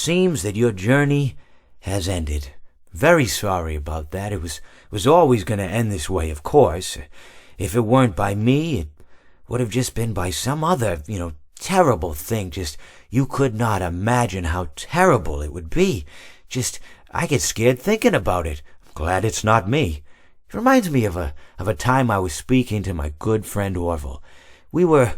seems that your journey has ended. Very sorry about that. It was always going to end this way, of course. If it weren't by me, it would have just been by some other, terrible thing. Just, you could not imagine how terrible it would be. Just, I get scared thinking about it. I'm glad it's not me. It reminds me of a time I was speaking to my good friend Orville. We were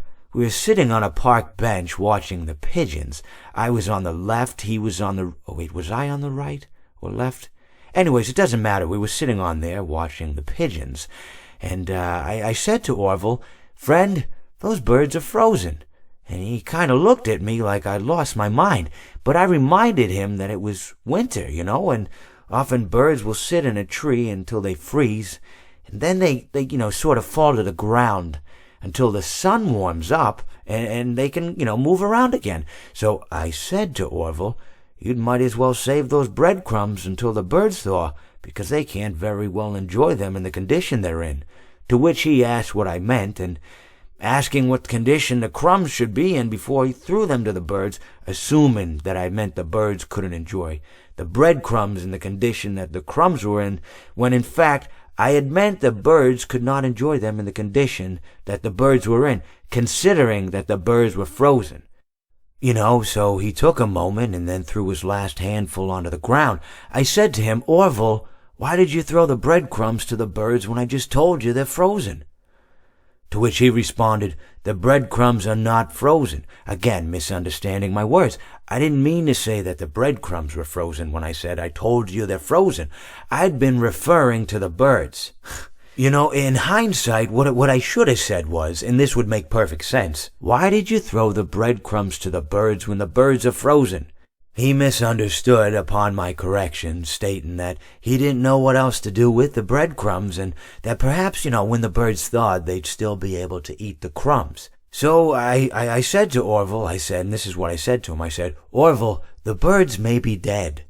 sitting on a park bench watching the pigeons. I was on the left, he was on the... Oh, wait, was I on the right or left? Anyways, it doesn't matter. We were sitting on there watching the pigeons. And I said to Orville, "Friend, those birds are frozen." And he kind of looked at me like I'd lost my mind. But I reminded him that it was winter, and often birds will sit in a tree until they freeze. And then they sort of fall to the ground until the sun warms up and they can, move around again. So I said to Orville, "You might as well save those breadcrumbs until the birds thaw, because they can't very well enjoy them in the condition they're in." To which he asked what I meant, and asking what condition the crumbs should be in before he threw them to the birds, assuming that I meant the birds couldn't enjoy the breadcrumbs in the condition that the crumbs were in, when in fact I had meant the birds could not enjoy them in the condition that the birds were in, considering that the birds were frozen. So he took a moment and then threw his last handful onto the ground. I said to him, "Orville, why did you throw the breadcrumbs to the birds when I just told you they're frozen?" To which he responded, "The breadcrumbs are not frozen." Again, misunderstanding my words. I didn't mean to say that the breadcrumbs were frozen when I said I told you they're frozen. I'd been referring to the birds. In hindsight, what I should have said was, and this would make perfect sense, "Why did you throw the breadcrumbs to the birds when the birds are frozen?" He misunderstood upon my correction, stating that he didn't know what else to do with the breadcrumbs, and that perhaps, when the birds thawed, they'd still be able to eat the crumbs. So I said to Orville, and this is what I said to him, I said, "Orville, the birds may be dead,